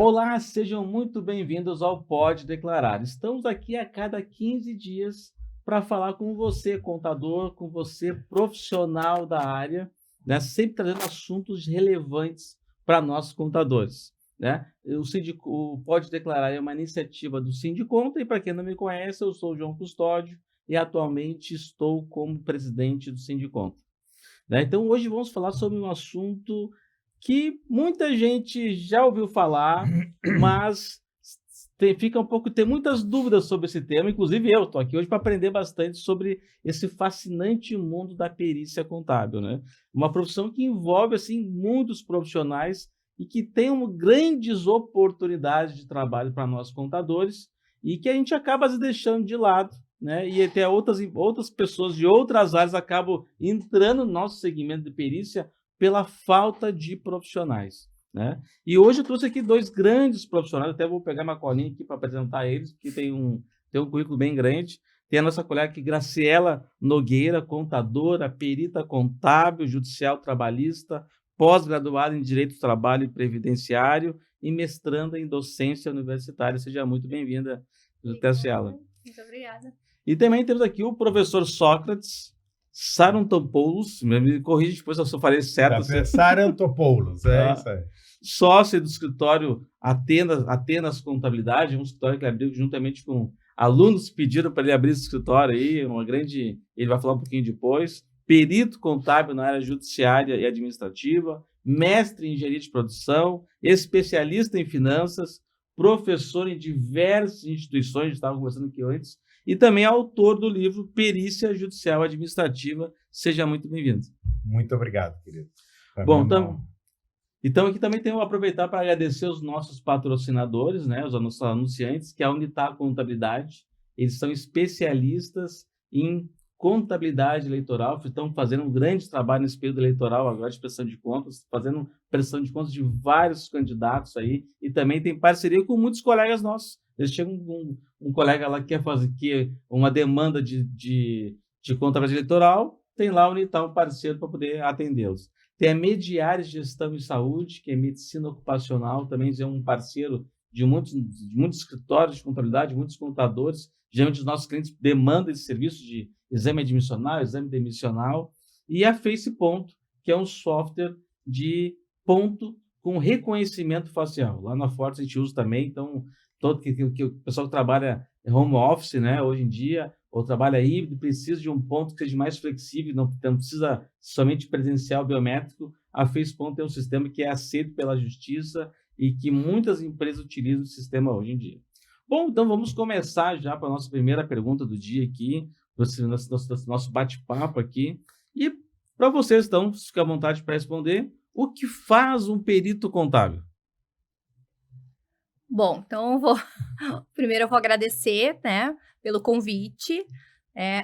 Olá, sejam muito bem-vindos ao Pode Declarar. Estamos aqui a cada 15 dias para falar com você, contador, com você, profissional da área, né? Sempre trazendo assuntos relevantes para nós contadores, né? O Pode Declarar é uma iniciativa do Sindiconta e, para quem não me conhece, eu sou o João Custódio e atualmente estou como presidente do Sindiconta, né? Então, hoje vamos falar sobre um assunto que muita gente já ouviu falar, mas tem muitas dúvidas sobre esse tema. Inclusive, eu estou aqui hoje para aprender bastante sobre esse fascinante mundo da perícia contábil, né? Uma profissão que envolve assim muitos profissionais e que tem grandes oportunidades de trabalho para nós contadores e que a gente acaba se deixando de lado, né? E até outras pessoas de outras áreas acabam entrando no nosso segmento de perícia pela falta de profissionais, né? E hoje eu trouxe aqui dois grandes profissionais, até vou pegar uma colinha aqui para apresentar eles, que tem um currículo bem grande. Tem a nossa colega aqui, Graciela Nogueira, contadora, perita contábil, judicial trabalhista, pós-graduada em Direito do Trabalho e Previdenciário e mestranda em docência universitária. Seja muito bem-vinda, Graciela. Muito obrigada. E também temos aqui o professor Sócrates Sarantopoulos, me corrija depois se eu falei certo. Sarantopoulos, isso aí. Sócio do escritório Atenas Contabilidade, um escritório que abriu juntamente com alunos que pediram para ele abrir esse escritório aí, ele vai falar um pouquinho depois, perito contábil na área judiciária e administrativa, mestre em engenharia de produção, especialista em finanças, professor em diversas instituições, a gente estava conversando aqui antes, e também autor do livro Perícia Judicial Administrativa. Seja muito bem-vindo. Muito obrigado, querido. Bom, então aqui também tenho que aproveitar para agradecer os nossos patrocinadores, né, os nossos anunciantes, que é a Unitar Contabilidade. Eles são especialistas em contabilidade eleitoral, estão fazendo um grande trabalho nesse período eleitoral agora de prestação de contas, fazendo prestação de contas de vários candidatos aí, e também tem parceria com muitos colegas nossos. Eles chegam um colega lá que quer fazer uma demanda de contabilidade eleitoral, tem lá a Unitar, um parceiro para poder atendê-los. Tem a Mediares Gestão e Saúde, que é medicina ocupacional, também é um parceiro de muitos escritórios de contabilidade, muitos contadores. Geralmente os nossos clientes demandam esse serviço de exame admissional, exame demissional. E a Face Ponto, que é um software de ponto com reconhecimento facial. Lá na Forte a gente usa também, então todo que o pessoal que trabalha home office, né, hoje em dia, ou trabalha híbrido, precisa de um ponto que seja mais flexível, não precisa somente presencial biométrico. A FacePonto é um sistema que é aceito pela Justiça e que muitas empresas utilizam o sistema hoje em dia. Bom, então vamos começar já para a nossa primeira pergunta do dia aqui, nosso bate-papo aqui. E para vocês, então, fica à vontade para responder, o que faz um perito contábil? Bom, então primeiro eu vou agradecer, né, pelo convite.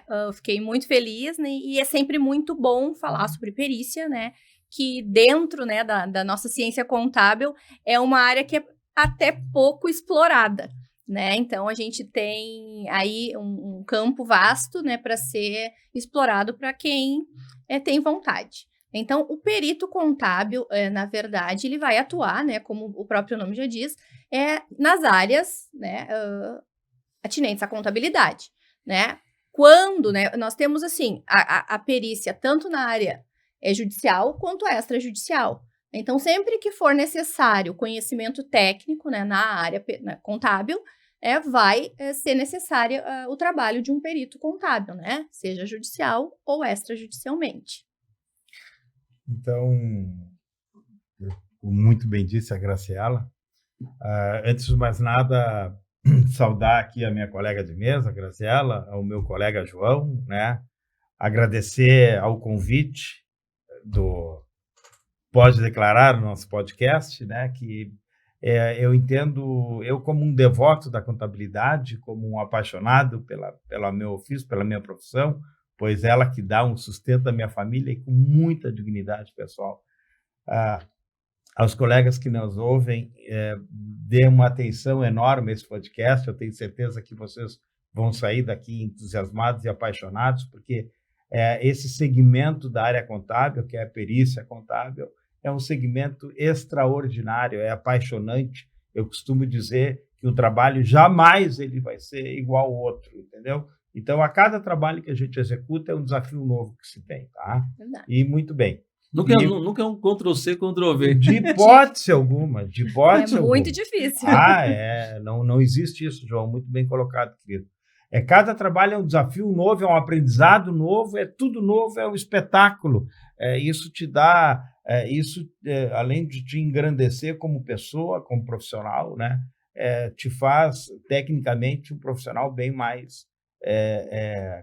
Eu fiquei muito feliz, né, e é sempre muito bom falar sobre perícia, né, que dentro, né, da nossa ciência contábil é uma área que é até pouco explorada, né? Então a gente tem aí um campo vasto, né, para ser explorado para quem tem vontade. Então, o perito contábil, na verdade, ele vai atuar, né, como o próprio nome já diz, nas áreas, né, atinentes à contabilidade, né? Quando, né, nós temos, assim, a perícia tanto na área judicial quanto extrajudicial. Então, sempre que for necessário conhecimento técnico, né, na área contábil, vai ser necessário o trabalho de um perito contábil, né? Seja judicial ou extrajudicialmente. Então, muito bem disse a Graciela. Antes de mais nada, saudar aqui a minha colega de mesa, Graciela, ao meu colega João, né? Agradecer ao convite do Pode Declarar, no nosso podcast, né? Que eu entendo, eu como um devoto da contabilidade, como um apaixonado pelo meu ofício, pela minha profissão, pois ela que dá um sustento à minha família e com muita dignidade pessoal. Aos colegas que nos ouvem, dê uma atenção enorme a esse podcast. Eu tenho certeza que vocês vão sair daqui entusiasmados e apaixonados, porque esse segmento da área contábil, que é a perícia contábil, é um segmento extraordinário, é apaixonante. eu costumo dizer que o trabalho jamais ele vai ser igual ao outro, entendeu? Então, a cada trabalho que a gente executa é um desafio novo que se tem, tá? Verdade. E muito bem. Nunca é um Ctrl-C, Ctrl-V. De hipótese alguma, de hipótese É muito alguma. difícil. Não existe isso, João, muito bem colocado, querido. Cada trabalho é um desafio novo, é um aprendizado novo, é tudo novo, é um espetáculo. Isso te dá, além de te engrandecer como pessoa, como profissional, né, te faz, tecnicamente, um profissional bem mais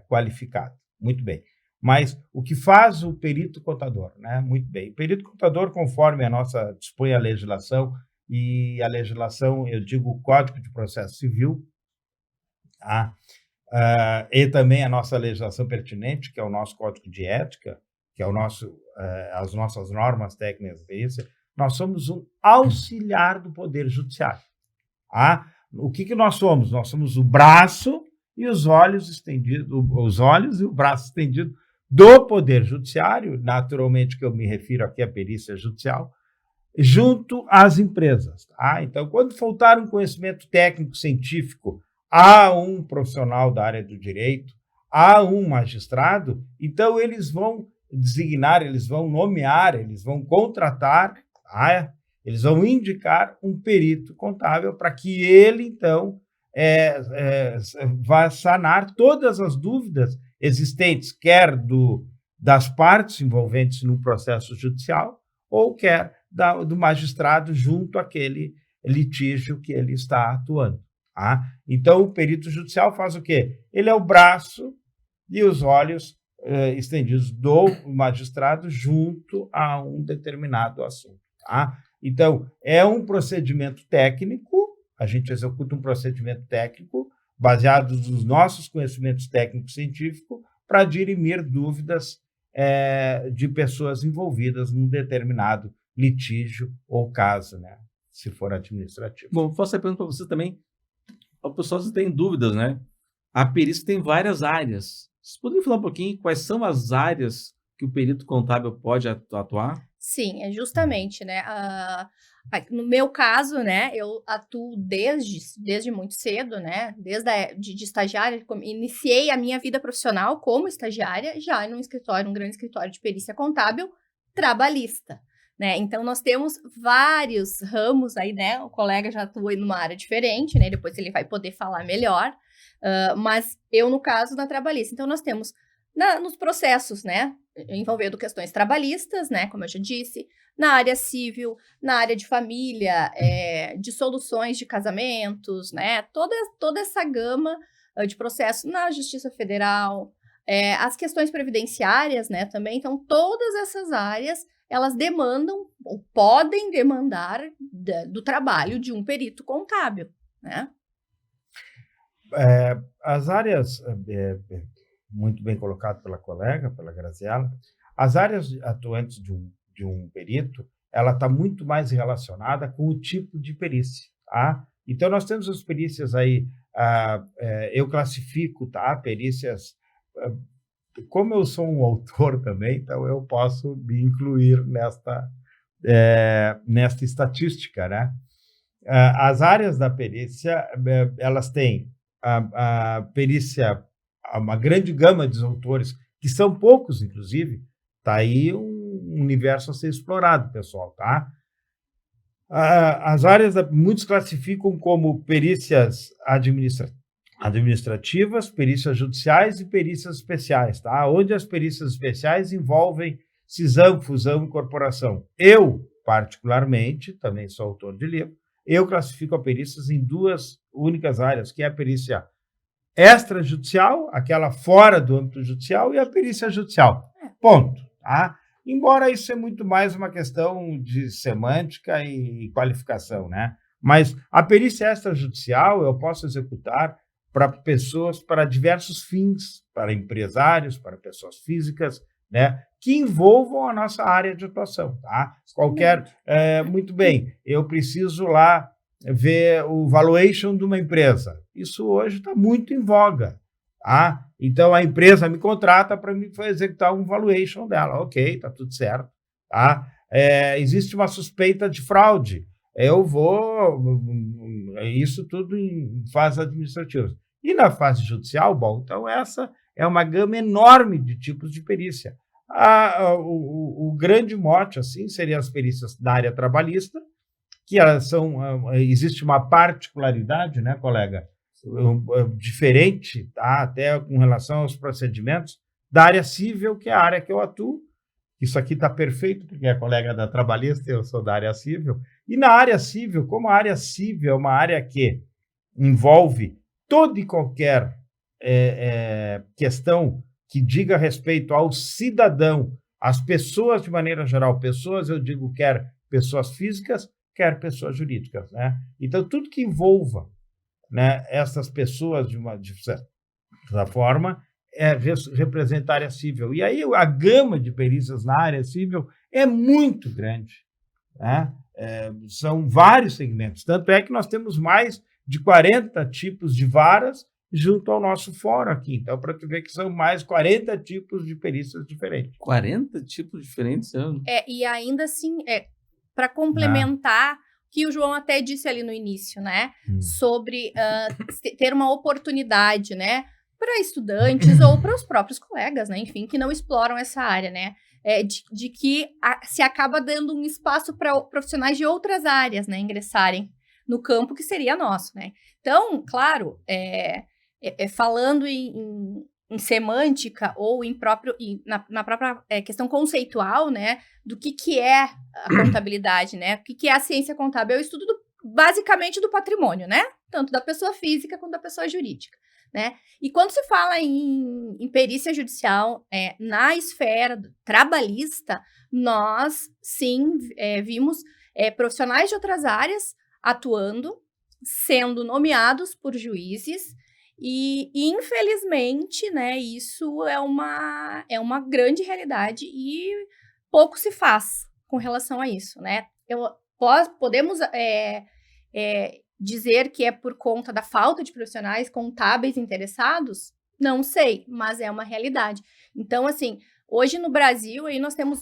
qualificado. Muito bem. Mas o que faz o perito contador, né? Muito bem. O perito contador, conforme dispõe a legislação, e a legislação, eu digo o Código de Processo Civil, tá? E também a nossa legislação pertinente, que é o nosso Código de Ética, que é as nossas normas técnicas de perícia, nós somos um auxiliar do Poder Judiciário. Tá? O que nós somos? Nós somos o braço e os olhos estendidos, os olhos e o braço estendido do Poder Judiciário, naturalmente que eu me refiro aqui à perícia judicial, junto às empresas. Tá? Então, quando faltar um conhecimento técnico-científico a um profissional da área do direito, a um magistrado, então eles vão designar, eles vão nomear, eles vão contratar, tá? Eles vão indicar um perito contábil para que ele, então, vá sanar todas as dúvidas existentes, quer das partes envolventes no processo judicial, ou quer do magistrado junto àquele litígio que ele está atuando. Tá? Então, o perito judicial faz o quê? Ele é o braço e os olhos estendidos do magistrado junto a um determinado assunto. Tá? Então, é um procedimento técnico, a gente executa um procedimento técnico baseado nos nossos conhecimentos técnicos-científicos para dirimir dúvidas de pessoas envolvidas num determinado litígio ou caso, né? Se for administrativo. Bom, vou fazer a pergunta para você também. O pessoal tem dúvidas, né? A perícia tem várias áreas. Vocês poderiam falar um pouquinho quais são as áreas que o perito contábil pode atuar? Sim, é justamente, né? No meu caso, né, eu atuo desde muito cedo, né? De estagiária, iniciei a minha vida profissional como estagiária, já num grande escritório de perícia contábil trabalhista, né? Então, nós temos vários ramos aí, né? O colega já atua em uma área diferente, né? Depois ele vai poder falar melhor. Mas eu, no caso, na trabalhista. Então, nós temos nos processos, né? Envolvendo questões trabalhistas, né? Como eu já disse, na área civil, na área de família, de soluções de casamentos, né? Toda essa gama de processos na Justiça Federal, as questões previdenciárias, né? Também. Então, todas essas áreas, elas demandam, ou podem demandar, do trabalho de um perito contábil, né? As áreas, muito bem colocado pela colega, pela Graziela, as áreas atuantes de um perito, ela está muito mais relacionada com o tipo de perícia, tá? Então, nós temos as perícias aí, eu classifico, tá? Perícias, como eu sou um autor também, então eu posso me incluir nesta estatística, né? As áreas da perícia, elas têm a perícia, uma grande gama de autores, que são poucos, inclusive, está aí um universo a ser explorado, pessoal, tá? As áreas, muitos classificam como perícias administrativas, perícias judiciais e perícias especiais, tá? Onde as perícias especiais envolvem cisão, fusão e incorporação. Eu, particularmente, também sou autor de livro, eu classifico a perícias em duas únicas áreas, que é a perícia extrajudicial, aquela fora do âmbito judicial, e a perícia judicial. Ponto. Tá? Embora isso é muito mais uma questão de semântica e qualificação, né? Mas a perícia extrajudicial eu posso executar para pessoas, para diversos fins, para empresários, para pessoas físicas, né? Que envolvam a nossa área de atuação, tá? Muito bem, eu preciso lá ver o valuation de uma empresa. Isso hoje está muito em voga, tá? Então, a empresa me contrata para me executar um valuation dela. Ok, está tudo certo, tá? Existe uma suspeita de fraude. eu vou... Isso tudo em fases administrativas. E na fase judicial, bom, então essa é uma gama enorme de tipos de perícia. O grande mote, assim, seriam as perícias da área trabalhista, que elas existe uma particularidade, né, colega, diferente, tá, até com relação aos procedimentos da área civil, que é a área que eu atuo. Isso aqui está perfeito, porque é colega da trabalhista, eu sou da área civil. E na área civil, como a área civil é uma área que envolve toda e qualquer questão que diga respeito ao cidadão, às pessoas de maneira geral, pessoas, eu digo, quer pessoas físicas, quer pessoas jurídicas, né? Então, tudo que envolva, né, essas pessoas de certa forma, representa a área civil. E aí a gama de perícias na área civil é muito grande, né? São vários segmentos. Tanto é que nós temos mais de 40 tipos de varas junto ao nosso fórum aqui. Então, para tu ver que são mais 40 tipos de perícias diferentes. 40 tipos diferentes? E ainda assim, para complementar, que o João até disse ali no início, né? Sobre ter uma oportunidade, né? Para estudantes ou para os próprios colegas, né? Enfim, que não exploram essa área, né? De que se acaba dando um espaço para profissionais de outras áreas, né? Ingressarem no campo que seria nosso, né? Então, claro, falando em semântica ou na própria questão conceitual, né? Do que é a contabilidade, né? O que é a ciência contábil? É o estudo basicamente do patrimônio, né? Tanto da pessoa física quanto da pessoa jurídica, né? E quando se fala em perícia judicial na esfera trabalhista, nós, sim, vimos profissionais de outras áreas atuando, sendo nomeados por juízes, e infelizmente, né, isso é uma grande realidade e pouco se faz com relação a isso, né? Podemos dizer que é por conta da falta de profissionais contábeis interessados? Não sei, mas é uma realidade. Então, assim, hoje no Brasil, aí nós temos,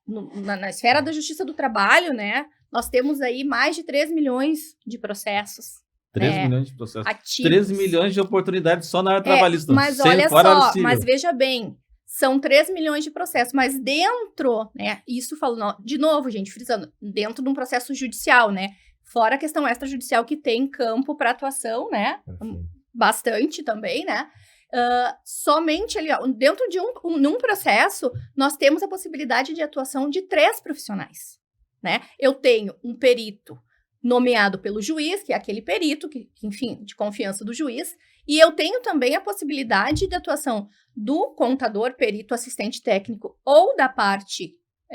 na esfera da justiça do trabalho, né, nós temos aí mais de 3 milhões de processos. 3 milhões de processos. Ativos. 3 milhões de oportunidades só na área trabalhista. Mas olha só, mas veja bem, são 3 milhões de processos, mas dentro, né, isso falando, de novo, gente, frisando, dentro de um processo judicial, né, fora a questão extrajudicial que tem campo para atuação, né, bastante também, né, somente ali, dentro de num processo, nós temos a possibilidade de atuação de 3 profissionais, né, eu tenho um perito nomeado pelo juiz, que é aquele perito, que, enfim, de confiança do juiz, e eu tenho também a possibilidade de atuação do contador, perito, assistente técnico, ou da parte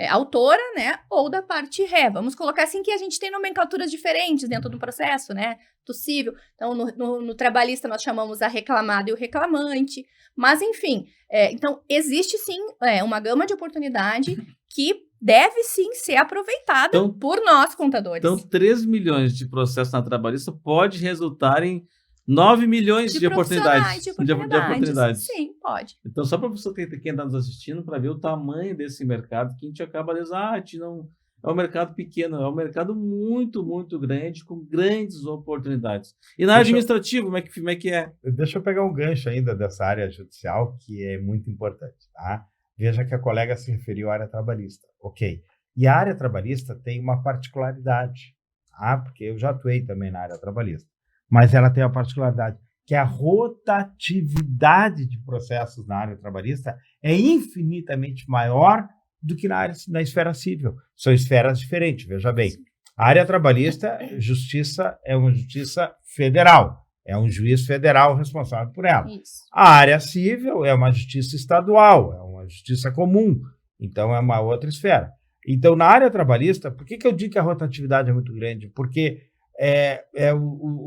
autora, né, ou da parte ré. Vamos colocar assim que a gente tem nomenclaturas diferentes dentro do processo, né, do cível. Então, no trabalhista nós chamamos a reclamada e o reclamante, mas enfim, então existe sim uma gama de oportunidade que deve sim ser aproveitada por nós, contadores. Então, 3 milhões de processos na trabalhista pode resultar em 9 milhões de oportunidades. De oportunidades. Sim, pode. Então, só para você quem está nos assistindo, para ver o tamanho desse mercado, que a gente acaba dizendo, não é um mercado pequeno, é um mercado muito, muito grande, com grandes oportunidades. E na área administrativa, como é que é? Deixa eu pegar um gancho ainda dessa área judicial, que é muito importante, tá? Veja que a colega se referiu à área trabalhista. Ok. E a área trabalhista tem uma particularidade, tá? Porque eu já atuei também na área trabalhista. Mas ela tem uma particularidade, que a rotatividade de processos na área trabalhista é infinitamente maior do que na esfera civil. São esferas diferentes, veja bem. A área trabalhista, justiça é uma justiça federal. É um juiz federal responsável por ela. Isso. A área civil é uma justiça estadual, é uma justiça comum. Então, é uma outra esfera. Então, na área trabalhista, por que eu digo que a rotatividade é muito grande? Porque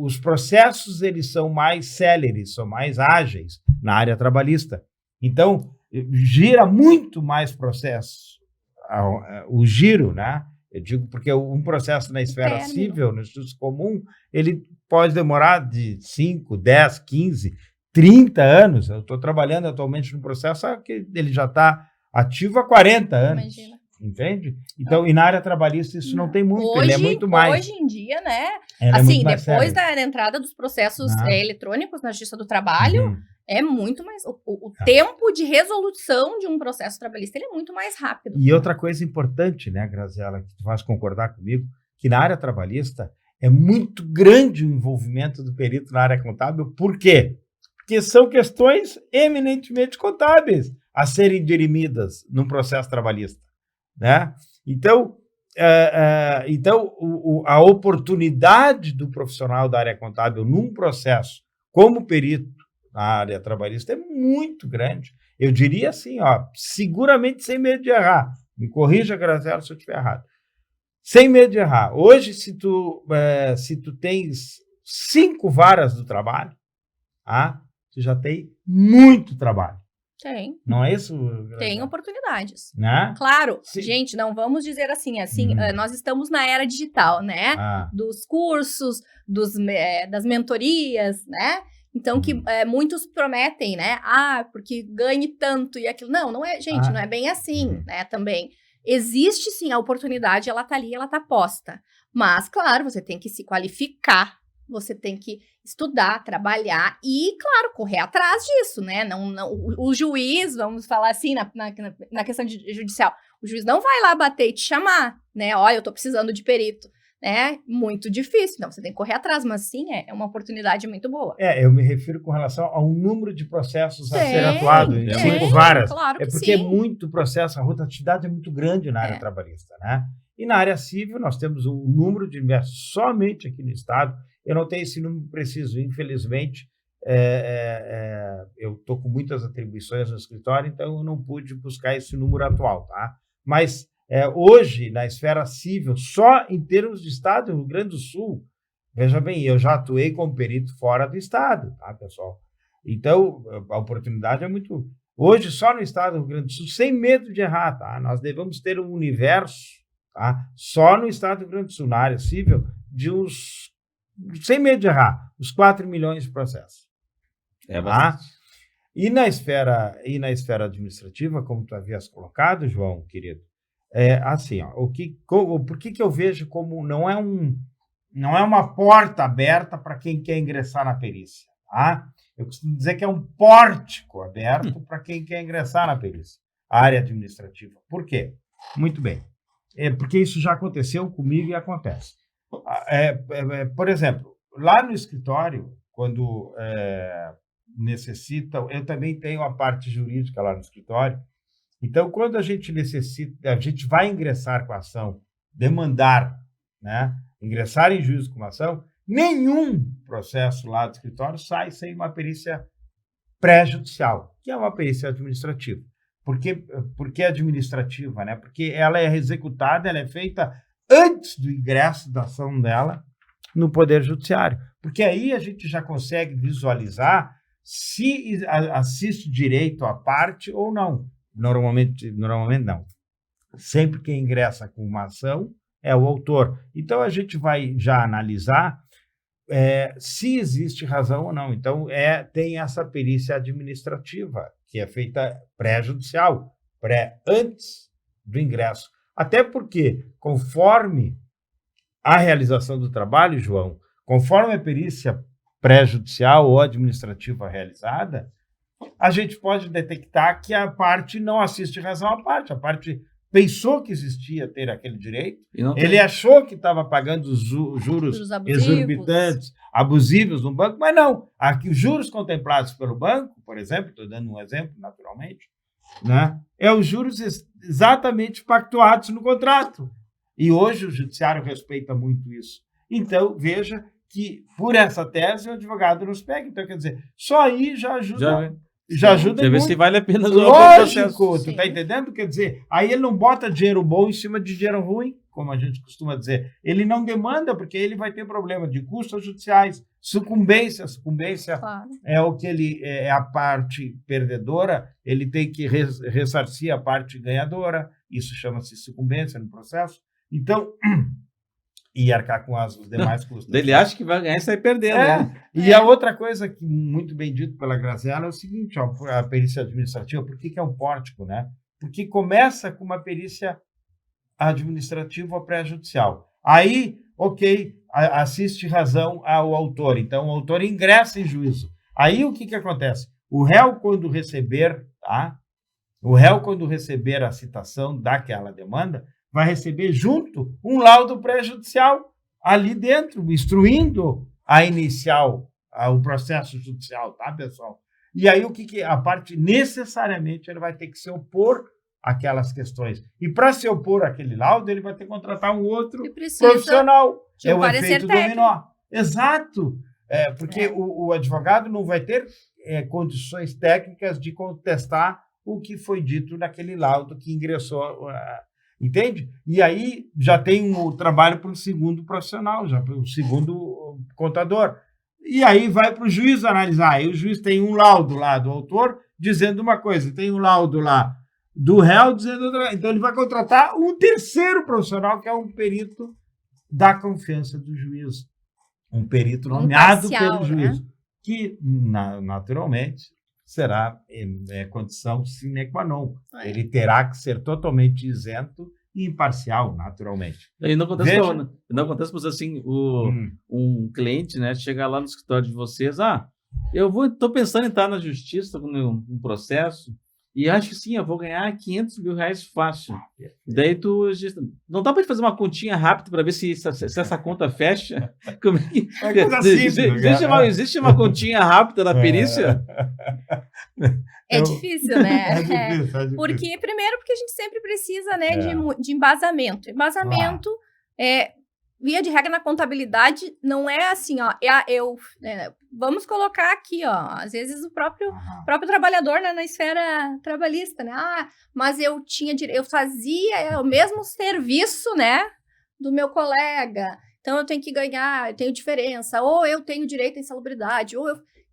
os processos eles são mais céleres, são mais ágeis na área trabalhista. Então, gira muito mais processos. O giro, né? Eu digo porque um processo na esfera civil, na justiça comum, ele pode demorar de 5, 10, 15, 30 anos. Eu estou trabalhando atualmente num processo que ele já está ativo há 40 anos. Imagina. entende? Então, e na área trabalhista isso não tem muito, ele é muito mais. Hoje em dia, né? Ele é Assim, muito mais depois sério. da entrada dos processos Ah. eletrônicos na Justiça do Trabalho, Uhum. é muito mais... O tempo de resolução de um processo trabalhista, ele é muito mais rápido. E outra coisa importante, né, Graziela, que tu vais concordar comigo, que na área trabalhista é muito grande o envolvimento do perito na área contábil. Por quê? Porque são questões eminentemente contábeis a serem dirimidas num processo trabalhista, né? Então, a oportunidade do profissional da área contábil num processo como perito na área trabalhista é muito grande. Eu diria assim, ó, seguramente sem medo de errar. Me corrija, Graziela, se eu estiver errado. Sem medo de errar. Hoje, se tu tens 5 varas do trabalho, tu já tem muito trabalho. Tem. Não é isso? Tem oportunidades. Né? Claro, Sim. gente, não vamos dizer assim, nós estamos na era digital, né? Dos cursos, das mentorias, né? Então, que muitos prometem, né? Porque ganhe tanto e aquilo. Não é, gente, não é bem assim, né? Também. Existe, sim, a oportunidade, ela tá ali, ela tá posta. Mas, claro, você tem que se qualificar, você tem que estudar, trabalhar e, claro, correr atrás disso, né? O juiz, vamos falar assim, na questão judicial, o juiz não vai lá bater e te chamar, né? Olha, eu tô precisando de perito, né? Muito difícil. Então, você tem que correr atrás, mas sim, é uma oportunidade muito boa. Eu me refiro com relação ao número de processos a ser atuado em 5 varas. Claro que porque sim. é muito processo, a rotatividade é muito grande na área trabalhista, né? E na área civil, nós temos um número de ingressos somente aqui no Estado. Eu não tenho esse número preciso, infelizmente. Eu estou com muitas atribuições no escritório, então eu não pude buscar esse número atual, tá? Mas hoje, na esfera civil, só em termos de Estado, no Rio Grande do Sul, veja bem, eu já atuei como perito fora do Estado, tá, pessoal? Então, a oportunidade é muito... Hoje, só no Estado do Rio Grande do Sul, sem medo de errar, tá? Nós devemos ter um universo, tá? Só no Estado do Rio Grande do Sul, na área civil, de uns... Sem medo de errar, uns 4 milhões de processos. Bastante. E na esfera administrativa, como tu havias colocado, João, querido, assim, ó, por que eu vejo como não é uma porta aberta para quem quer ingressar na perícia, tá? Eu costumo dizer que é um pórtico aberto para quem quer ingressar na perícia, a área administrativa. Por quê? Muito bem. Porque isso já aconteceu comigo e acontece. Por exemplo, lá no escritório, quando necessitam, eu também tenho a parte jurídica lá no escritório. Então, quando a gente vai ingressar com a ação, demandar, né, ingressar em juízo com uma ação, nenhum processo lá do escritório sai sem uma perícia pré-judicial, que é uma perícia administrativa. Por que administrativa, né? Porque ela é executada, ela é feita antes do ingresso da ação dela no Poder Judiciário. Porque aí a gente já consegue visualizar se assiste direito à parte ou não. Normalmente não. Sempre quem ingressa com uma ação é o autor. Então, a gente vai já analisar se existe razão ou não. Então, tem essa perícia administrativa, que é feita pré-judicial, antes do ingresso. Até porque, conforme a realização do trabalho, João, conforme a perícia pré-judicial ou administrativa realizada, a gente pode detectar que a parte não assiste razão à parte. A parte pensou que existia ter aquele direito, ele achou que estava pagando os juros exorbitantes, abusivos no banco, mas não. Aqui, os juros contemplados pelo banco, por exemplo, estou dando um exemplo naturalmente, né, os juros exatamente pactuados no contrato. E hoje o judiciário respeita muito isso. Então, veja que, por essa tese, o advogado nos pega. Então, quer dizer, só aí já ajuda. Já ajuda muito. Você vê se vale a pena o processo. Tu tá entendendo? Quer dizer, aí ele não bota dinheiro bom em cima de dinheiro ruim, como a gente costuma dizer. Ele não demanda, porque ele vai ter problema de custos judiciais, sucumbência. Claro. É o que ele é a parte perdedora, ele tem que ressarcir a parte ganhadora. Isso chama-se sucumbência no processo. Então, e arcar com os demais custos. Ele acha que vai ganhar e sai perdendo. Né? E a outra coisa que, muito bem dito pela Graziela, é o seguinte, a perícia administrativa, por que é um pórtico, né? Porque começa com uma perícia administrativo ou pré-judicial. Aí, ok, assiste razão ao autor. Então, o autor ingressa em juízo. Aí, o que acontece? O réu, quando receber, tá? O réu, quando receber a citação daquela demanda, vai receber junto um laudo pré-judicial ali dentro, instruindo a inicial, o processo judicial, tá, pessoal? E aí, a parte, necessariamente, ele vai ter que se opor àquelas questões. E para se opor àquele laudo, ele vai ter que contratar um outro profissional. É o efeito dominó. Exato. Porque o advogado não vai ter condições técnicas de contestar o que foi dito naquele laudo que ingressou, entende? E aí já tem um trabalho para o segundo profissional, já para o segundo contador. E aí vai para o juiz analisar. Aí o juiz tem um laudo lá do autor dizendo uma coisa, tem um laudo lá do réu dizendo outra. Então ele vai contratar um terceiro profissional, que é um perito da confiança do juiz. Um perito nomeado pelo juiz, né? Que, naturalmente, será condição sine qua non. Ele terá que ser totalmente isento e imparcial, naturalmente. E não acontece, por assim, um cliente, né, chega lá no escritório de vocês, estou pensando em estar na justiça com um processo, e acho que sim, eu vou ganhar 500 mil reais fácil. Daí não dá para fazer uma continha rápida para ver se essa conta fecha? Como é que... existe uma continha rápida na perícia? É difícil, né? É difícil. Porque a gente sempre precisa, né, de embasamento. Embasamento, via de regra na contabilidade, não é assim, vamos colocar aqui, às vezes o próprio trabalhador, né, na esfera trabalhista, né? Mas eu fazia o mesmo serviço, né, do meu colega, então eu tenho que ganhar, eu tenho diferença, ou eu tenho direito à insalubridade,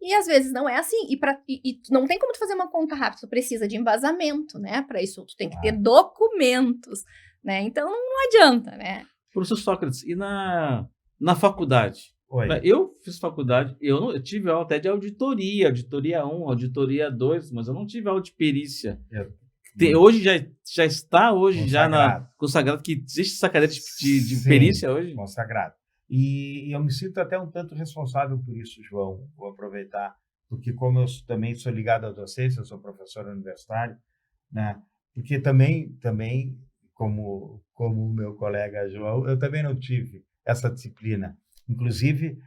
E às vezes não é assim, e não tem como tu fazer uma conta rápida, tu precisa de embasamento, né? Para isso tu tem que ter documentos, né? Então não adianta, né? Professor Sócrates, e na faculdade? Oi. Eu fiz faculdade, eu tive aula até de auditoria 1, auditoria 2, mas eu não tive aula de perícia. Hoje já está consagrado que existe essa cadeira de perícia hoje? Consagrado. E eu me sinto até um tanto responsável por isso, João. Vou aproveitar, porque como eu também sou ligado à docência, eu sou professor universitário, né? Porque também como o meu colega João, eu também não tive essa disciplina. Inclusive,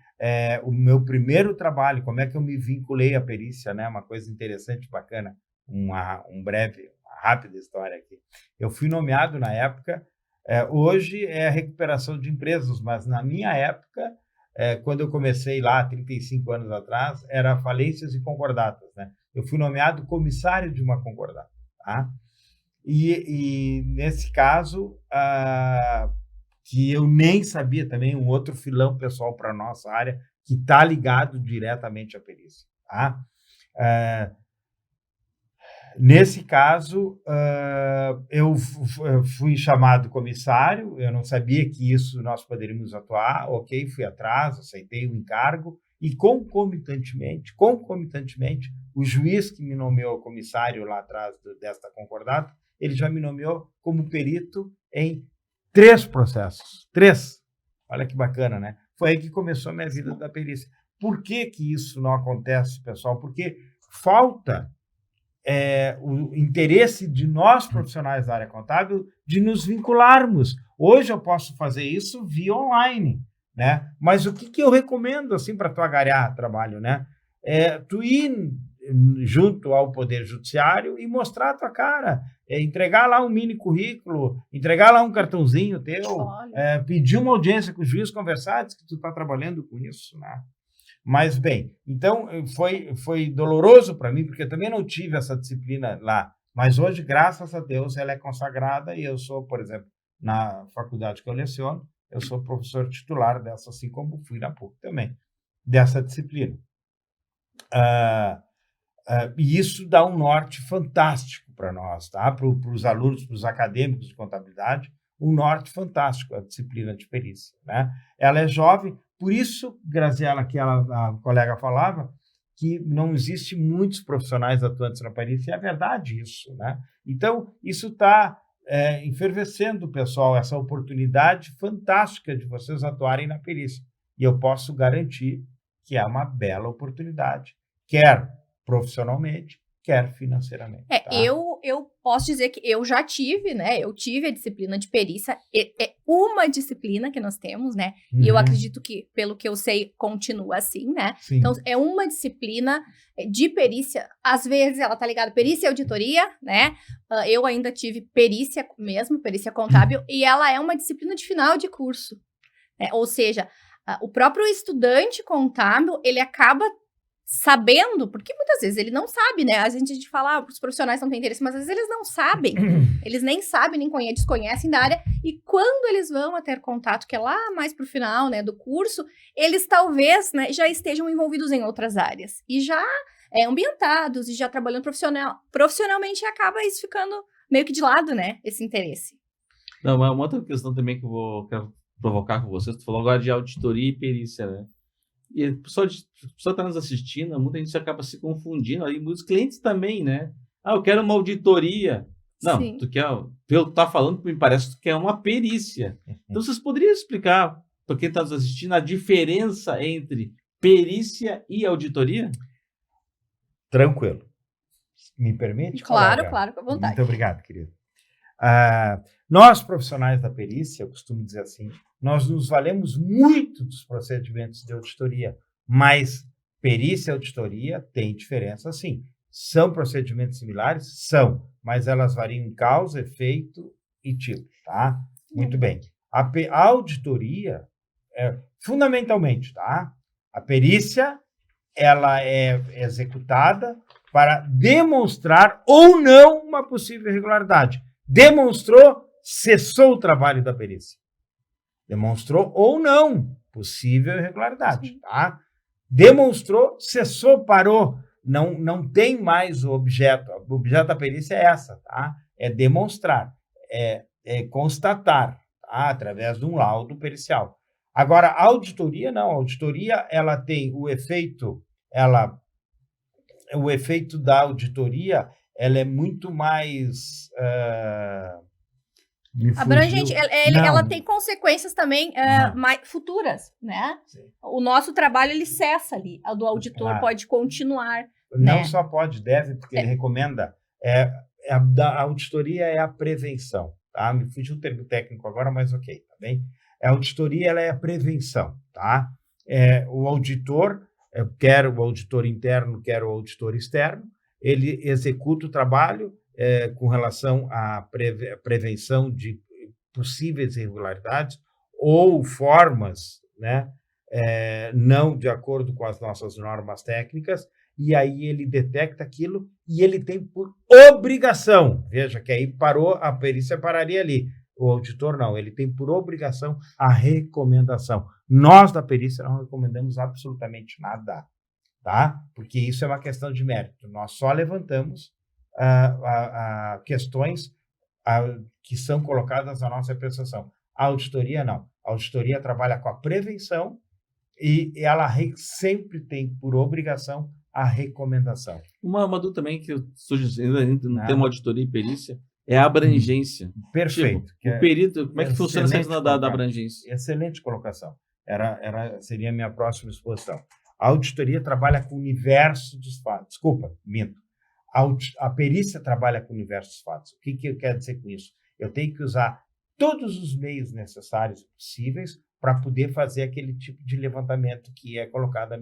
o meu primeiro trabalho, como é que eu me vinculei à perícia, né? Uma coisa interessante, bacana, uma rápida história aqui. Eu fui nomeado na época. Hoje é a recuperação de empresas, mas na minha época, quando eu comecei lá, 35 anos atrás, era falências e concordatas, né? Eu fui nomeado comissário de uma concordata, tá? E nesse caso, que eu nem sabia também, um outro filão pessoal para a nossa área, que está ligado diretamente à perícia, tá? Nesse caso, eu fui chamado comissário, eu não sabia que isso nós poderíamos atuar, ok, fui atrás, aceitei o encargo, e concomitantemente, o juiz que me nomeou comissário lá atrás desta concordata, ele já me nomeou como perito em 3 processos. 3. Olha que bacana, né? Foi aí que começou a minha vida da perícia. Por que isso não acontece, pessoal? Porque falta o interesse de nós, profissionais da área contábil, de nos vincularmos. Hoje eu posso fazer isso via online, né? Mas o que eu recomendo assim para tu agariar trabalho, né? Tu ir junto ao Poder Judiciário e mostrar a tua cara, entregar lá um mini currículo, entregar lá um cartãozinho teu, pedir uma audiência com o juiz, conversar, diz que tu está trabalhando com isso, né? Mas, bem, então foi doloroso para mim, porque eu também não tive essa disciplina lá. Mas hoje, graças a Deus, ela é consagrada e eu sou, por exemplo, na faculdade que eu leciono, eu sou professor titular dessa, assim como fui na PUC também, dessa disciplina. E isso dá um norte fantástico para nós, tá? Para os alunos, para os acadêmicos de contabilidade, um norte fantástico, a disciplina de perícia, né? Ela é jovem. Por isso, Graziela, que a colega falava, que não existe muitos profissionais atuantes na perícia, e é verdade isso, né? Então, isso está enfervescendo, pessoal, essa oportunidade fantástica de vocês atuarem na perícia. E eu posso garantir que é uma bela oportunidade, quer profissionalmente, quer financeiramente. Tá? Eu posso dizer que eu já tive, né? Eu tive a disciplina de perícia, é uma disciplina que nós temos, né? E eu acredito que, pelo que eu sei, continua assim, né? Sim. Então, é uma disciplina de perícia. Às vezes, ela tá ligada perícia e auditoria, né? Eu ainda tive perícia mesmo, perícia contábil, e ela é uma disciplina de final de curso. Né? Ou seja, o próprio estudante contábil, ele acaba sabendo, porque muitas vezes ele não sabe, né? A gente fala, os profissionais não têm interesse, mas às vezes eles não sabem. Eles nem sabem, nem desconhecem da área. E quando eles vão a ter contato, que é lá mais pro final, né, do curso, eles talvez, né, já estejam envolvidos em outras áreas. E já ambientados, e já trabalhando profissionalmente, acaba isso ficando meio que de lado, né? Esse interesse. Não, mas uma outra questão também que quero provocar com vocês, tu falou agora de auditoria e perícia, né? E a pessoa está nos assistindo, muita gente acaba se confundindo, aí muitos clientes também, né? Eu quero uma auditoria. Não, Sim. tu quer, pelo que tá falando, me parece que tu quer uma perícia. Então, vocês poderiam explicar para quem está nos assistindo a diferença entre perícia e auditoria? Tranquilo. Me permite? Claro, colega? claro, com vontade. Muito obrigado, querido. Nós, profissionais da perícia, eu costumo dizer assim, nós nos valemos muito dos procedimentos de auditoria, mas perícia e auditoria têm diferença, sim. São procedimentos similares? São, mas elas variam em causa, efeito e tipo, tá? Muito bem. A auditoria, fundamentalmente, tá? A perícia, ela é executada para demonstrar ou não uma possível irregularidade. Demonstrou, cessou o trabalho da perícia. Demonstrou ou não possível irregularidade, tá? Demonstrou, cessou, parou, não tem mais o objeto. O objeto da perícia é essa, tá? É demonstrar, é constatar, tá? Através de um laudo pericial. Agora, a auditoria não. A auditoria, ela tem o efeito, o efeito da auditoria, ela é muito mais abrangente, ela tem consequências também mais futuras, né? Sim. O nosso trabalho, ele cessa ali. A do auditor pode continuar. Não, né? Só pode, deve, porque ele recomenda. A auditoria é a prevenção, tá? Me fugiu o termo técnico agora, mas ok, tá bem? A auditoria, ela é a prevenção, tá? O auditor, quer o auditor interno, quer o auditor externo, ele executa o trabalho com relação à prevenção de possíveis irregularidades ou formas, né, não de acordo com as nossas normas técnicas, e aí ele detecta aquilo e ele tem por obrigação, veja que aí a perícia pararia ali, o auditor não, ele tem por obrigação a recomendação. Nós da perícia não recomendamos absolutamente nada, tá? Porque isso é uma questão de mérito. Nós só levantamos questões que são colocadas na nossa prestação. A auditoria não. A auditoria trabalha com a prevenção e ela sempre tem por obrigação a recomendação. Uma dúvida também que eu surge no termo auditoria e perícia é a abrangência. Perfeito. Tipo, o perito, como é que funciona essa questão da abrangência? Excelente colocação. Seria a minha próxima exposição. A auditoria trabalha com o universo dos fatos. Desculpa, minto. A perícia trabalha com o universo dos fatos. O que eu quero dizer com isso? Eu tenho que usar todos os meios necessários e possíveis para poder fazer aquele tipo de levantamento que é colocado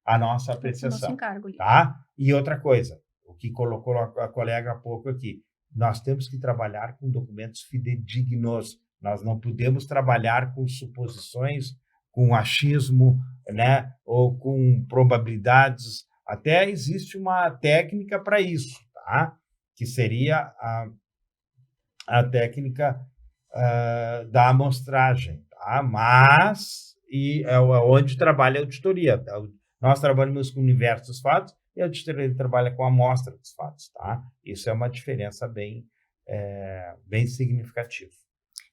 a nossa apreciação. Nosso encargo, tá? E outra coisa, o que colocou a colega há pouco aqui, nós temos que trabalhar com documentos fidedignos. Nós não podemos trabalhar com suposições, com achismo, né? Ou com probabilidades. Até existe uma técnica para isso, tá? Que seria a técnica da amostragem, tá? Mas onde trabalha a auditoria. Nós trabalhamos com o universo dos fatos e a auditoria trabalha com a amostra dos fatos, tá? Isso é uma diferença bem significativa.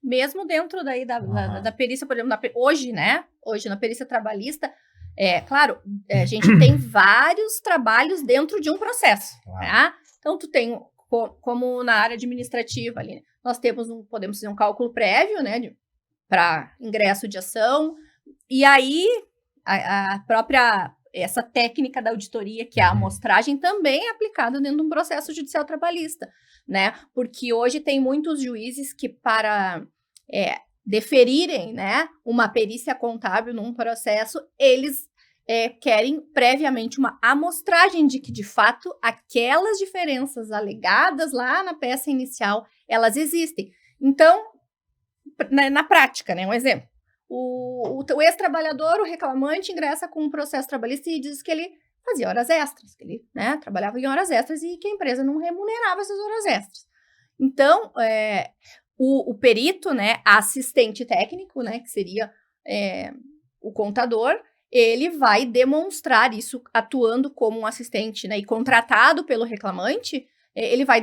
Mesmo dentro daí da perícia, por exemplo, hoje, né? Hoje, na perícia trabalhista, claro, a gente tem vários trabalhos dentro de um processo, tá? Então, tu tem, como na área administrativa ali, nós podemos fazer um cálculo prévio, né, para ingresso de ação, e aí a própria, essa técnica da auditoria, que é a amostragem, também é aplicada dentro de um processo judicial trabalhista, né, porque hoje tem muitos juízes que para deferirem, né, uma perícia contábil num processo, eles querem previamente uma amostragem de que, de fato, aquelas diferenças alegadas lá na peça inicial, elas existem. Então, na prática, né, um exemplo, o ex-trabalhador, o reclamante, ingressa com um processo trabalhista e diz que ele fazia horas extras, que ele, né, trabalhava em horas extras e que a empresa não remunerava essas horas extras. Então, o perito, né, assistente técnico, né, que seria o contador, ele vai demonstrar isso atuando como um assistente, né, e contratado pelo reclamante, ele vai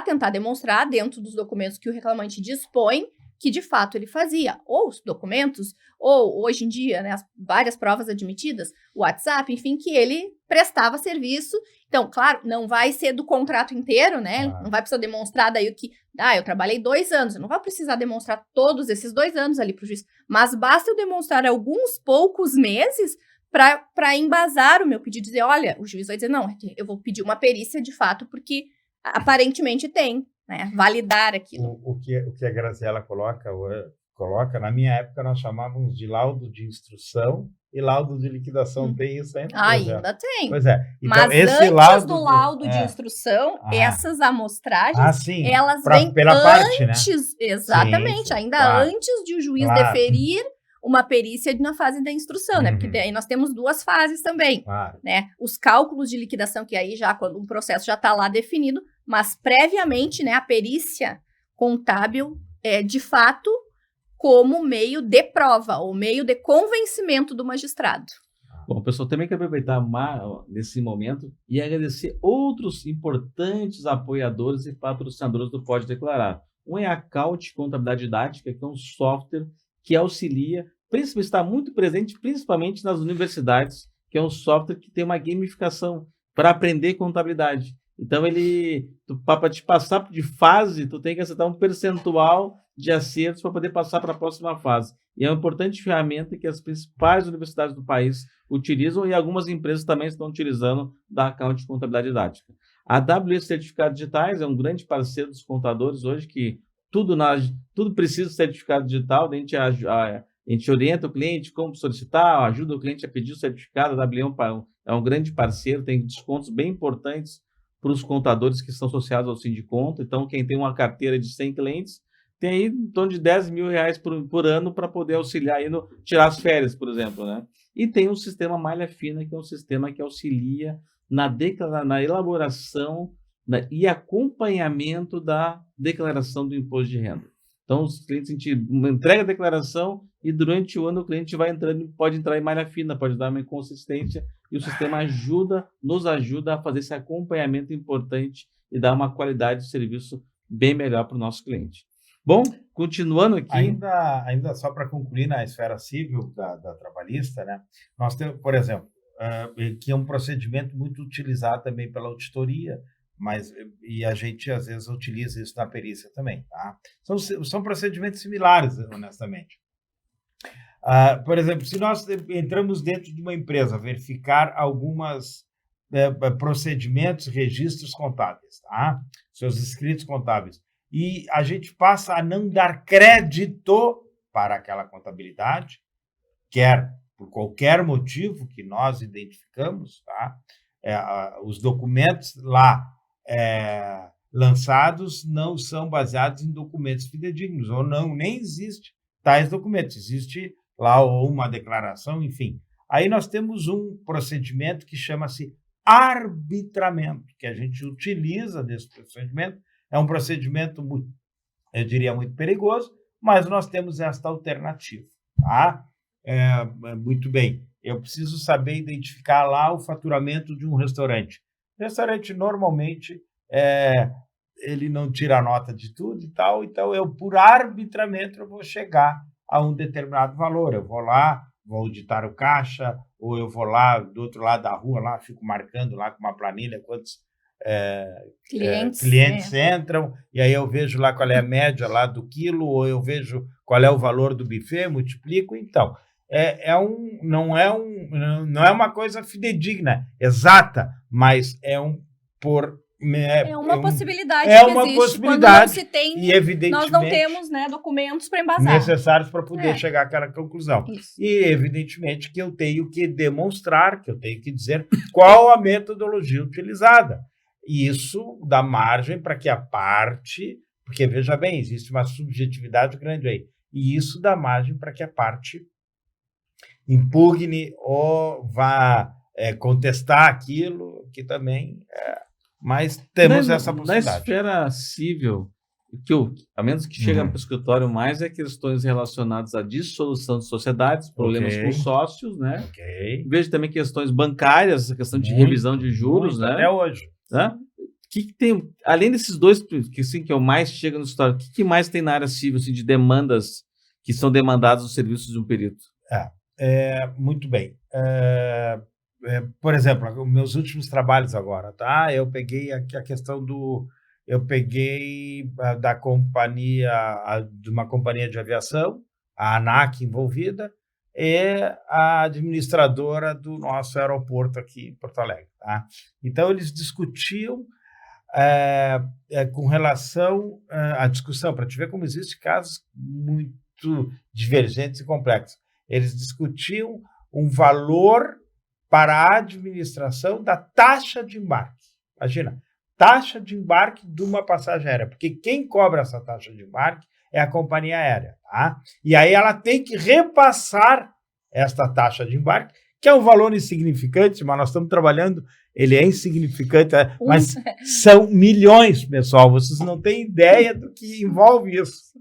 tentar demonstrar dentro dos documentos que o reclamante dispõe que de fato ele fazia, ou os documentos, ou hoje em dia, né, as várias provas admitidas, o WhatsApp, enfim, que ele prestava serviço. Então, claro, não vai ser do contrato inteiro, né? Não vai precisar demonstrar daí o que, eu trabalhei 2 anos, eu não vou precisar demonstrar todos esses 2 anos ali para o juiz, mas basta eu demonstrar alguns poucos meses para embasar o meu pedido, dizer, olha, o juiz vai dizer, não, eu vou pedir uma perícia de fato, porque aparentemente tem, né, validar aquilo. O que a Graziela coloca, na minha época nós chamávamos de laudo de instrução e laudo de liquidação. Tem isso ainda? Ainda tem. Pois é. Então, mas esse antes do laudo de instrução, essas amostragens, sim, elas vêm pela antes, parte, né? Exatamente, sim, ainda claro, antes de o juiz claro. deferir uma perícia na fase da instrução, né? Porque daí nós temos 2 fases também, claro, né? Os cálculos de liquidação, que aí já quando um processo já está lá definido, mas previamente, né, a perícia contábil é de fato como meio de prova, ou meio de convencimento do magistrado. Bom, pessoal, também quero aproveitar nesse momento e agradecer outros importantes apoiadores e patrocinadores do Pode Declarar. Um é a Caute Contabilidade Didática, que é um software que auxilia, principalmente está muito presente, principalmente nas universidades, que é um software que tem uma gamificação para aprender contabilidade. Então, para te passar de fase, tu tem que acertar um percentual de acertos para poder passar para a próxima fase. E é uma importante ferramenta que as principais universidades do país utilizam e algumas empresas também estão utilizando da Account Contabilidade Didática. A AWS Certificados Digitais é um grande parceiro dos contadores hoje, que tudo precisa de certificado digital. A gente orienta o cliente como solicitar, ajuda o cliente a pedir o certificado. A AWS é um grande parceiro, tem descontos bem importantes para os contadores que estão associados ao Sindiconto. Então, quem tem uma carteira de 100 clientes, tem aí em torno de R$10 mil por ano para poder auxiliar aí tirar as férias, por exemplo, né? E tem o sistema Malha Fina, que é um sistema que auxilia na elaboração e acompanhamento da declaração do imposto de renda. Então, os clientes, a gente entrega a declaração e durante o ano o cliente pode entrar em malha fina, pode dar uma inconsistência e o sistema nos ajuda a fazer esse acompanhamento importante e dar uma qualidade de serviço bem melhor para o nosso cliente. Bom, continuando aqui... Ainda só para concluir na esfera civil da trabalhista, né? Nós temos, por exemplo, que é um procedimento muito utilizado também pela auditoria, e a gente às vezes utiliza isso na perícia também, tá? São procedimentos similares, honestamente. Por exemplo, se nós entramos dentro de uma empresa, verificar algumas procedimentos, registros contábeis, tá? Seus escritos contábeis, e a gente passa a não dar crédito para aquela contabilidade, quer por qualquer motivo que nós identificamos, tá? Os documentos lá lançados não são baseados em documentos fidedignos, ou nem existe tais documentos, existe lá ou uma declaração, enfim. Aí nós temos um procedimento que chama-se arbitramento, que a gente utiliza desse procedimento. É um procedimento, eu diria, muito perigoso, mas nós temos esta alternativa, tá? Muito bem, eu preciso saber identificar lá o faturamento de um restaurante. O restaurante, normalmente, ele não tira a nota de tudo e tal, então por arbitramento, eu vou chegar a um determinado valor. Eu vou lá, vou auditar o caixa, ou eu vou lá do outro lado da rua, lá fico marcando lá com uma planilha quantos clientes entram, e aí eu vejo lá qual é a média lá do quilo, ou eu vejo qual é o valor do buffet, multiplico. Então, não é uma coisa fidedigna, exata, mas é uma possibilidade é que uma existe possibilidade, quando não se tem, e evidentemente nós não temos, né, documentos para embasar. necessários para poder chegar àquela conclusão. Isso. E evidentemente que eu tenho que demonstrar, que eu tenho que dizer qual a metodologia utilizada. E isso dá margem para que a parte, porque veja bem, existe uma subjetividade grande aí, e isso dá margem para que a parte impugne ou vá contestar aquilo, que também mas temos essa possibilidade. Na esfera civil, a menos que chega para o escritório mais é questões relacionadas à dissolução de sociedades, problemas com sócios, né? Vejo também questões bancárias, essa questão de revisão de juros, né? Até hoje. Né? Que tem, além desses dois que eu mais chego no escritório, o que mais tem na área civil assim, de demandas que são demandadas nos serviços de um perito? Muito bem. Por exemplo, meus últimos trabalhos agora, tá? Eu peguei aqui a questão eu peguei da companhia, de uma companhia de aviação, a ANAC envolvida, e a administradora do nosso aeroporto aqui em Porto Alegre, tá? Então, eles discutiam com relação à discussão, para te ver como existem casos muito divergentes e complexos. Eles discutiam um valor para a administração da taxa de embarque. Imagina, taxa de embarque de uma passagem aérea, porque quem cobra essa taxa de embarque é a companhia aérea, tá? E aí ela tem que repassar esta taxa de embarque, que é um valor insignificante, mas nós estamos trabalhando, ele é insignificante, mas são milhões, pessoal, vocês não têm ideia do que envolve isso.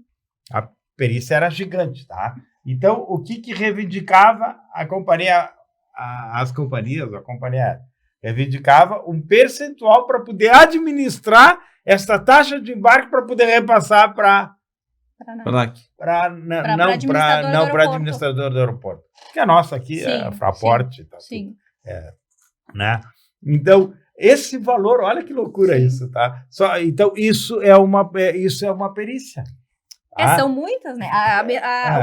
A perícia era gigante, tá? Então, o que reivindicava a companhia aérea? Reivindicava um percentual para poder administrar essa taxa de embarque para poder repassar para a administradora do aeroporto. Que a nossa aqui é a Fraport. Sim. Né? Então, esse valor, olha que loucura isso, tá? Então, isso é uma perícia. São muitas, né?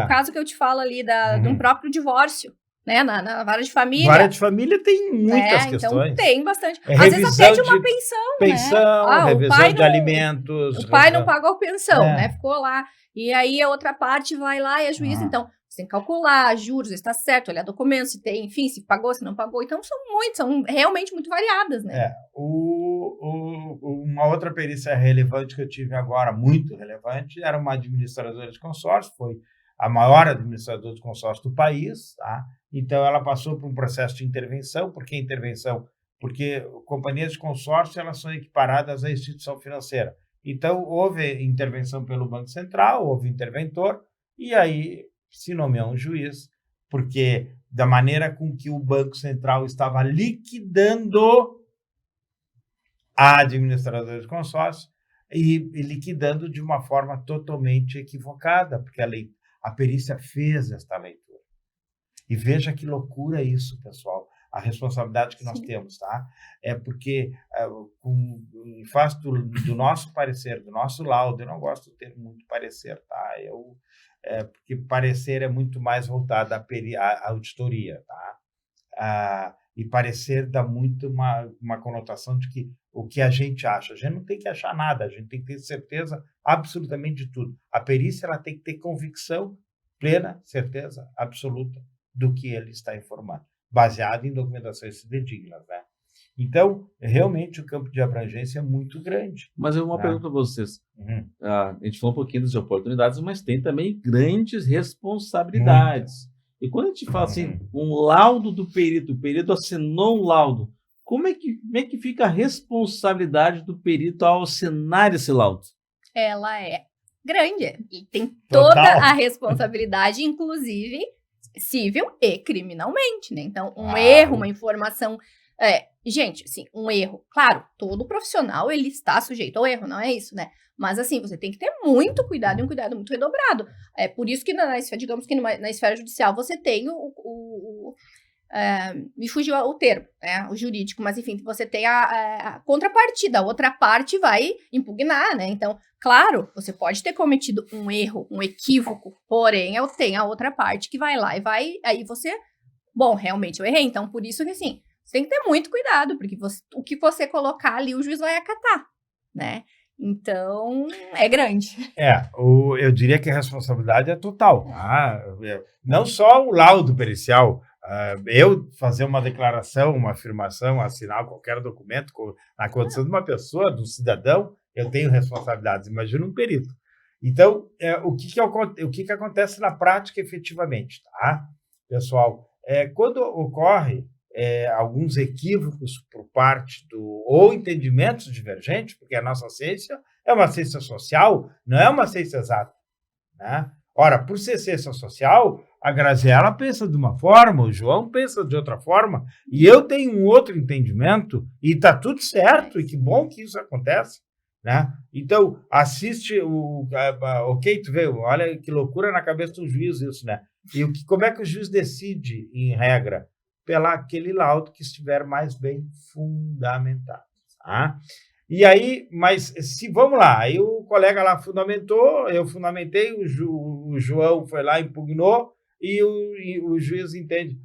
O caso que eu te falo ali de um próprio divórcio, né? Na vara de família. Vara de família tem muitas questões. Então tem bastante. Às vezes até de uma pensão, né? Revisão de alimentos. O pai não pagou a pensão, né? Ficou lá. E aí a outra parte vai lá e é juiz. Então, você tem que calcular juros, se está certo, olhar documentos, se tem, enfim, se pagou, se não pagou. Então, são realmente muito variadas, né? Uma outra perícia relevante que eu tive agora, muito relevante, era uma administradora de consórcio, foi a maior administradora de consórcio do país, tá? Então, ela passou por um processo de intervenção. Por que intervenção? Porque companhias de consórcio, elas são equiparadas à instituição financeira. Então, houve intervenção pelo Banco Central, houve interventor, e aí se nomeou um juiz, porque da maneira com que o Banco Central estava liquidando a administradora de consórcio e liquidando de uma forma totalmente equivocada, porque a perícia fez esta leitura. E veja que loucura isso, pessoal, a responsabilidade que nós temos, tá? É porque, em face do nosso parecer, do nosso laudo, eu não gosto de ter muito parecer, tá? Porque parecer é muito mais voltado à auditoria, tá? E parecer dá muito uma conotação de que o que a gente acha. A gente não tem que achar nada, a gente tem que ter certeza absolutamente de tudo. A perícia ela tem que ter convicção plena, certeza absoluta do que ele está informando, baseado em documentações fidedignas, né? Então, realmente, o campo de abrangência é muito grande. Mas eu vou uma pergunta para vocês. A gente falou um pouquinho das oportunidades, mas tem também grandes responsabilidades. E quando a gente fala assim, um laudo do perito, o perito assinou um laudo, como é que fica a responsabilidade do perito ao assinar esse laudo? Ela é grande. E tem toda a responsabilidade, inclusive civil e criminalmente, né? Então, erro, uma informação... gente, assim, um erro. Claro, todo profissional, ele está sujeito ao erro, não é isso, né? Mas, assim, você tem que ter muito cuidado e um cuidado muito redobrado. É por isso que, digamos que na esfera judicial, você tem me fugiu o termo, né, o jurídico, mas enfim, você tem a contrapartida, a outra parte vai impugnar, né? Então, claro, você pode ter cometido um erro, um equívoco, porém, tem a outra parte que vai lá e aí você, bom, realmente eu errei, então por isso que assim, você tem que ter muito cuidado, porque o que você colocar ali, o juiz vai acatar, né? Então, é grande. Eu diria que a responsabilidade é total. Tá? Não só o laudo pericial, eu fazer uma declaração, uma afirmação, assinar qualquer documento na condição de uma pessoa, de um cidadão, eu tenho responsabilidades. Imagina um perito. Então, o que acontece na prática efetivamente, tá? Pessoal, quando ocorre alguns equívocos por parte ou entendimentos divergentes, porque a nossa ciência é uma ciência social, não é uma ciência exata, né? Ora, por ser ciência social, a Graziela pensa de uma forma, o João pensa de outra forma, e eu tenho um outro entendimento, e está tudo certo, e que bom que isso acontece, né? Então, assiste ok, tu vê, olha que loucura na cabeça do juiz isso, né? E como é que o juiz decide, em regra? Pela aquele laudo que estiver mais bem fundamentado, tá? E aí, mas vamos lá, aí o colega lá fundamentou, eu fundamentei, o João foi lá, impugnou, e o juiz entende,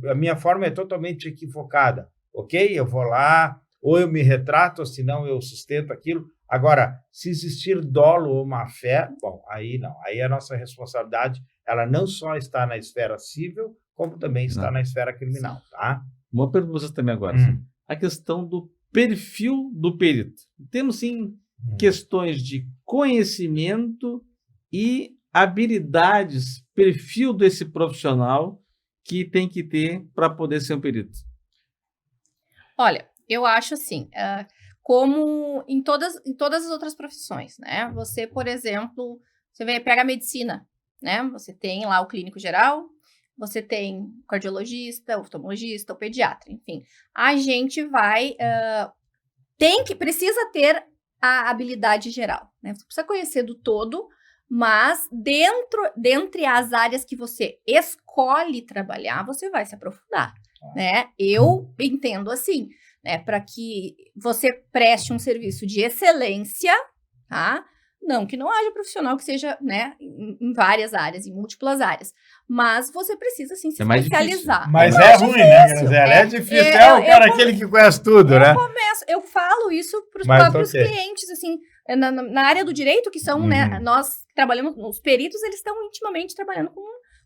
a minha forma é totalmente equivocada, ok? Eu vou lá, ou eu me retrato, ou senão eu sustento aquilo. Agora, se existir dolo ou má-fé, bom, aí não, aí a nossa responsabilidade, ela não só está na esfera civil, como também está na esfera criminal, tá? Uma pergunta para vocês também agora. A questão do perfil do perito. Temos, sim, questões de conhecimento e habilidades, perfil desse profissional que tem que ter para poder ser um perito. Olha, eu acho assim, como em todas as outras profissões, né? Você, por exemplo, pega a medicina, né? Você tem lá o clínico geral, você tem o cardiologista, o oftalmologista, o pediatra, enfim. A gente precisa ter a habilidade geral, né? Você precisa conhecer do todo, mas dentre as áreas que você escolhe trabalhar, você vai se aprofundar, né? Eu entendo assim, né? Para que você preste um serviço de excelência, tá? Não que não haja profissional que seja, né, em várias áreas, em múltiplas áreas. Mas você precisa, sim, se especializar. Mas é ruim, né, Graziela? É difícil. O cara aquele que conhece tudo, né? Eu falo isso para os próprios clientes, assim, na área do direito, que são, né, nós trabalhamos, os peritos, eles estão intimamente trabalhando com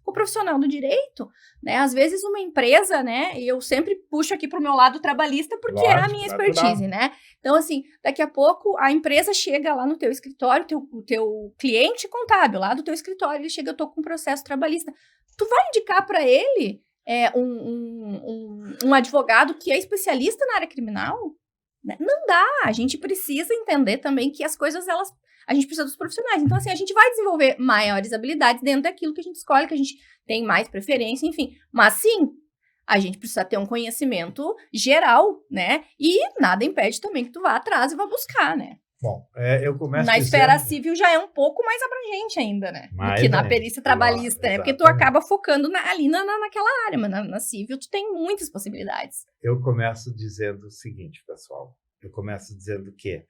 o profissional do direito, né? Às vezes uma empresa, né? E eu sempre puxo aqui para o meu lado trabalhista, porque é a minha expertise, né? Então, assim, daqui a pouco a empresa chega lá no teu escritório, o teu cliente contábil lá do teu escritório, ele chega, eu tô com um processo trabalhista. Tu vai indicar para ele um advogado que é especialista na área criminal? Não dá. A gente precisa entender também que as coisas, a gente precisa dos profissionais. Então, assim, a gente vai desenvolver maiores habilidades dentro daquilo que a gente escolhe, que a gente tem mais preferência, enfim. Mas, sim, a gente precisa ter um conhecimento geral, né? E nada impede também que tu vá atrás e vá buscar, né? Bom, eu começo na esfera civil já é um pouco mais abrangente ainda, né? Do que na perícia trabalhista, né? Porque tu acaba focando ali naquela área, mas na civil tu tem muitas possibilidades. Eu começo dizendo o seguinte, pessoal. Eu começo dizendo que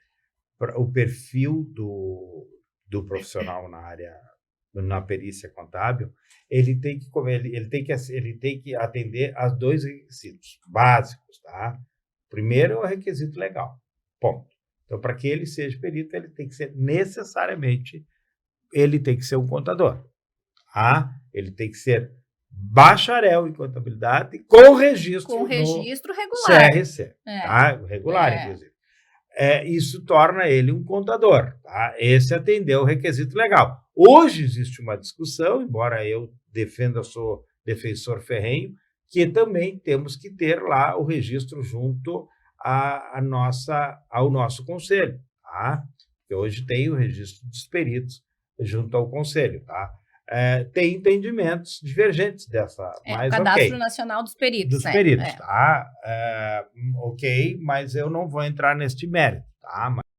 o perfil do profissional na perícia contábil, ele tem que atender a 2 requisitos básicos, tá? Primeiro é o requisito legal, ponto. Então, para que ele seja perito, ele tem que ser um contador, tá? Ele tem que ser bacharel em contabilidade com registro regular. CRC, tá? Regular, inclusive. Isso torna ele um contador, tá? Esse atendeu o requisito legal. Hoje existe uma discussão, embora eu sou defensor ferrenho, que também temos que ter lá o registro junto ao nosso conselho, tá? Que hoje tem o registro dos peritos junto ao conselho, tá? Tem entendimentos divergentes dessa, mas o Cadastro Nacional dos Peritos. Tá? Ok, mas eu não vou entrar neste mérito, tá?